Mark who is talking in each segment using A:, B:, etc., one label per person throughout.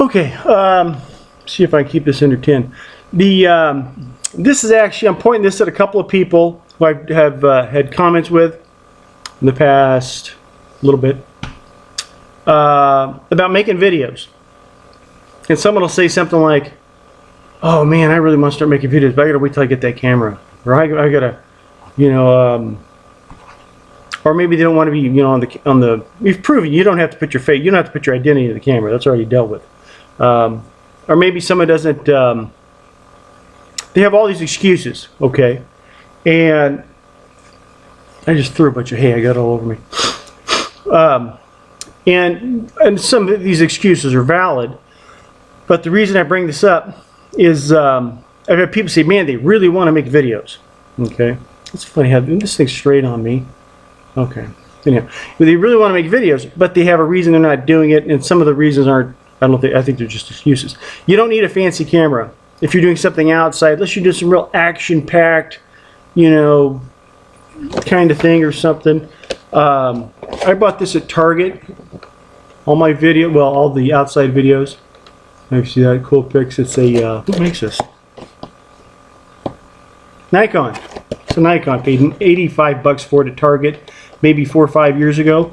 A: Okay, see if I can keep this under 10. This is actually, I'm pointing this at a couple of people who I have had comments with in the past little bit about making videos. And someone will say something like, oh man, I really want to start making videos, but I gotta wait till I get that camera. Or I gotta, you know, or maybe they don't want to be, you know, on the. We've proven you don't have to put your face, you don't have to put your identity in the camera. That's already dealt with. Or maybe someone doesn't. They have all these excuses, okay, and I just threw a bunch of hay. I got it all over me. And some of these excuses are valid, but the reason I bring this up is I've had people say, man, they really want to make videos. Okay, it's funny how this thing's straight on me. Okay, anyhow, they really want to make videos, but they have a reason they're not doing it, and some of the reasons aren't. I think they're just excuses. You don't need a fancy camera if you're doing something outside, unless you do some real action-packed, you know, kind of thing or something. I bought this at Target. All my video, well, all the outside videos. You see that cool pics? It's a who makes this? Nikon. It's a Nikon. Paid $85 for it at Target, maybe 4 or 5 years ago.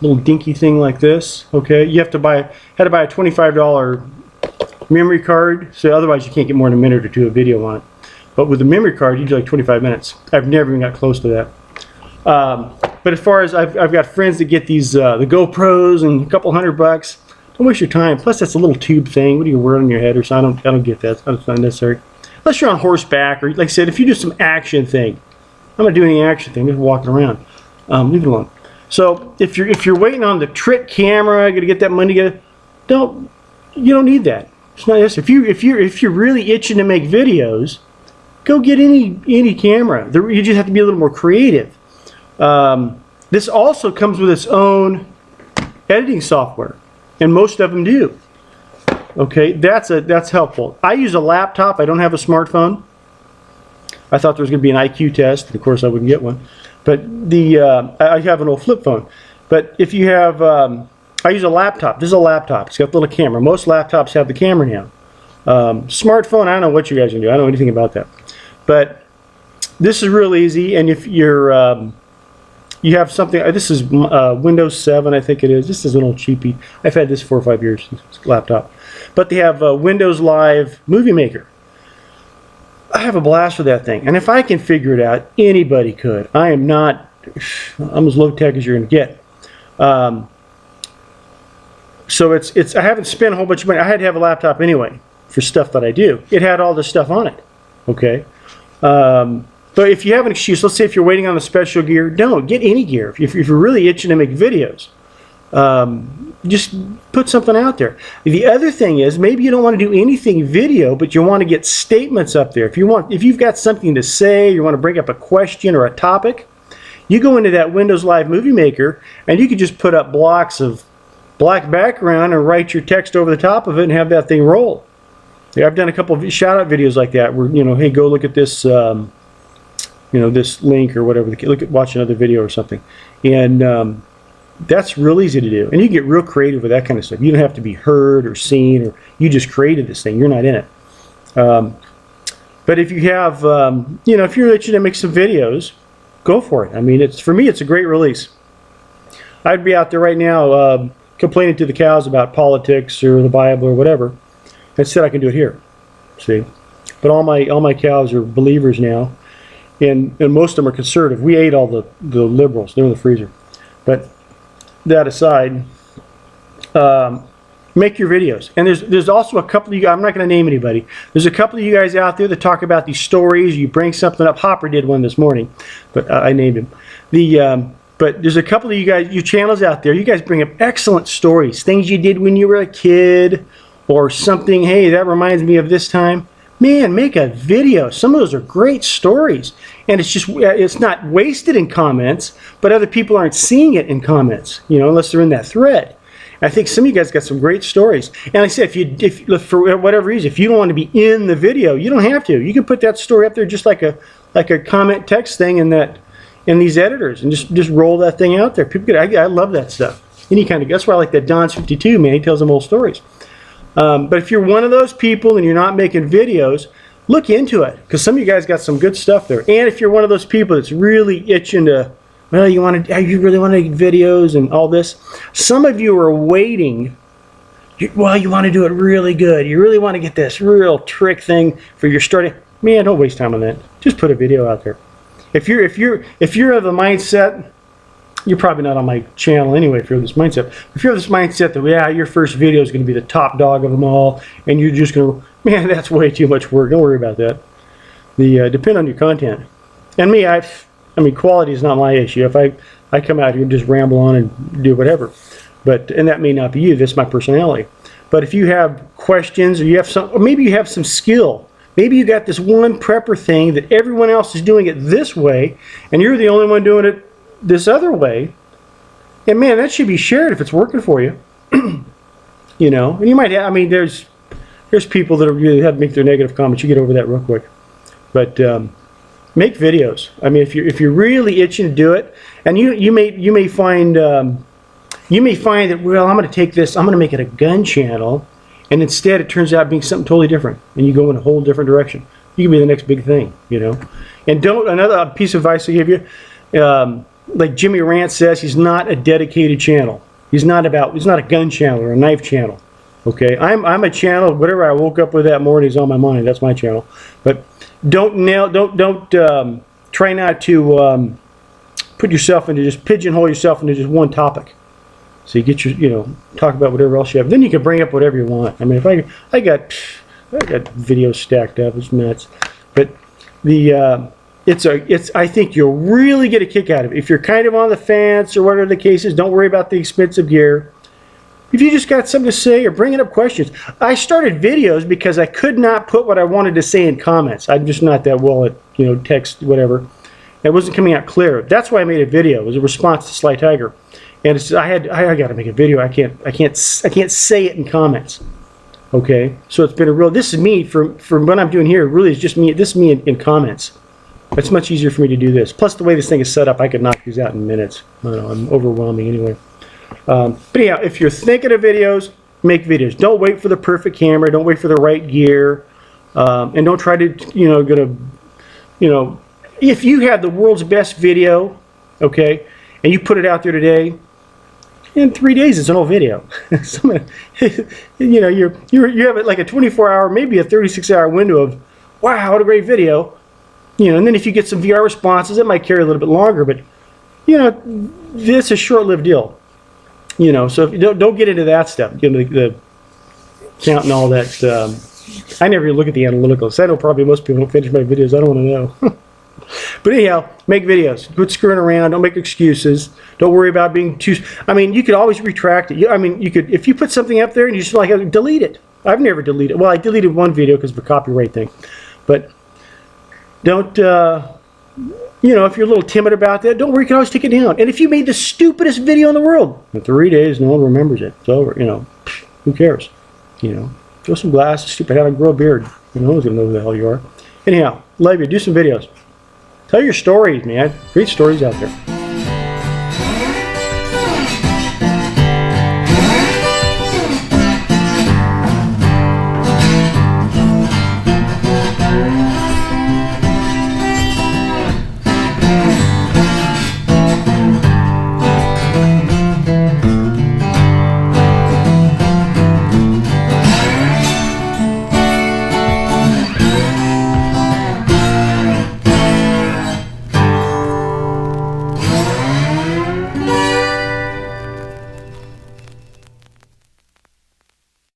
A: Little dinky thing like this. Okay, you have to had to buy a $25 memory card, so otherwise you can't get more than a minute or two of video on it. But with the memory card, you do like 25 minutes. I've never even got close to that. But as far as I've got friends that get these the GoPros and a couple $100. Don't waste your time. Plus, that's a little tube thing. What do you wear on your head or something? I don't get that. That's not necessary. Unless you're on horseback or, like I said, if you do some action thing. I'm not doing any action thing. I'm just walking around. Leave it alone. So if you're waiting on the trick camera, gonna get that money together, you don't need that. It's not necessary. If you're really itching to make videos, go get any camera. You just have to be a little more creative. This also comes with its own editing software, and most of them do. Okay, that's helpful. I use a laptop. I don't have a smartphone. I thought there was going to be an IQ test, and of course I wouldn't get one. But I have an old flip phone. But if you have, I use a laptop. This is a laptop. It's got a little camera. Most laptops have the camera now. Smartphone, I don't know what you guys can do. I don't know anything about that. But this is real easy. And if you're, you have something. This is Windows 7, I think it is. This is an old cheapie. I've had this 4 or 5 years. It's a laptop. But they have Windows Live Movie Maker. I have a blast with that thing, and if I can figure it out, anybody could. I'm as low tech as you're going to get. So it's. I haven't spent a whole bunch of money. I had to have a laptop anyway for stuff that I do. It had all this stuff on it. Okay. But if you have an excuse, let's say if you're waiting on the special gear, don't get any gear. If you're really itching to make videos, just put something out there. The other thing is, maybe you don't want to do anything video, but you want to get statements up there. If you've got something to say, you want to bring up a question or a topic, you go into that Windows Live Movie Maker, and you can just put up blocks of black background and write your text over the top of it and have that thing roll. Yeah, I've done a couple of shout-out videos like that, where hey, go look at this, this link or whatever. Watch another video or something, and that's real easy to do, and you get real creative with that kind of stuff. You don't have to be heard or seen, or you just created this thing. You're not in it. But if you have, if you're itching to make some videos, go for it. I mean, for me, it's a great release. I'd be out there right now complaining to the cows about politics or the Bible or whatever. Instead, I can do it here. See, but all my cows are believers now, and most of them are conservative. We ate all the liberals. They're in the freezer, but. That aside, make your videos. And there's also a couple of you, I'm not going to name anybody, there's a couple of you guys out there that talk about these stories. You bring something up. Hopper did one this morning, but I named him. But there's a couple of you guys, you channels out there, you guys bring up excellent stories, things you did when you were a kid, or something. Hey, that reminds me of this time. Man, make a video. Some of those are great stories, and it's not wasted in comments, but other people aren't seeing it in comments, unless they're in that thread. I think some of you guys got some great stories. And like I said, if for whatever reason, if you don't want to be in the video, you don't have to. You can put that story up there just like a comment text thing in these editors, and just roll that thing out there. People I love that stuff. any kind of, that's why I like that Don's 52, man. He tells them old stories. But if you're one of those people and you're not making videos, look into it, because some of you guys got some good stuff there. And if you're one of those people that's really itching to, well, you really want to make videos and all this, some of you are waiting. Well, you want to do it really good. You really want to get this real trick thing for your starting. Man, don't waste time on that. Just put a video out there. If you're of the mindset, you're probably not on my channel anyway. If you're of this mindset, if you're of this mindset that yeah, your first video is going to be the top dog of them all, and you're just going to, man, that's way too much work. Don't worry about that. Depend on your content. And me, I mean, quality is not my issue. If I come out here and just ramble on and do whatever, and that may not be you. That's my personality. But if you have questions, or you have some, or maybe you have some skill. Maybe you got this one prepper thing that everyone else is doing it this way, and you're the only one doing it this other way. And man, that should be shared if it's working for you. You know, and you might have, I mean, there's people that really have to make their negative comments. You get over that real quick. But make videos. I mean, if you're really itching to do it, and you may find that, well, I'm going to take this, I'm going to make it a gun channel, and instead it turns out being something totally different, and you go in a whole different direction. You can be the next big thing, you know. And another piece of advice I give you, like Jimmy Rant says, he's not a dedicated channel. He's not a gun channel or a knife channel. Okay, I'm a channel. Whatever I woke up with that morning is on my mind. That's my channel. But don't try not to put yourself into, just pigeonhole yourself into just one topic. So you get talk about whatever else you have. Then you can bring up whatever you want. I mean, if I got videos stacked up, it's nuts. But I think you'll really get a kick out of it. If you're kind of on the fence or whatever the case is, don't worry about the expensive gear. If you just got something to say or bringing up questions. I started videos because I could not put what I wanted to say in comments. I'm just not that well at text, whatever. It wasn't coming out clear. That's why I made a video. It was a response to Sly Tiger. And I got to make a video. I can't say it in comments. Okay, so it's been this is me from what I'm doing here. Really, is just me. This is me in comments. It's much easier for me to do this. Plus, the way this thing is set up, I could knock these out in minutes. I don't know, I'm overwhelming anyway. But yeah, if you're thinking of videos, make videos. Don't wait for the perfect camera. Don't wait for the right gear, and don't try to if you have the world's best video, okay, and you put it out there today. In 3 days, it's an old video. You have like a 24-hour, maybe a 36-hour window of, wow, what a great video. And then if you get some VR responses, it might carry a little bit longer. But this is a short-lived deal. So if you don't get into that stuff. The count and all that. I never even look at the analyticals. I know probably most people don't finish my videos. I don't want to know. But anyhow, make videos. Quit screwing around. Don't make excuses. Don't worry about being too. I mean, you could always retract it. You could, if you put something up there and you just delete it. I've never deleted. Well, I deleted one video because of a copyright thing. But don't. If you're a little timid about that, don't worry. You can always take it down. And if you made the stupidest video in the world, in 3 days, no one remembers it. It's over. Who cares? Throw some glasses. Stupid. Have a grow a beard. No one's gonna know who the hell you are. Anyhow, love you. Do some videos. Tell your stories, man. Great stories out there.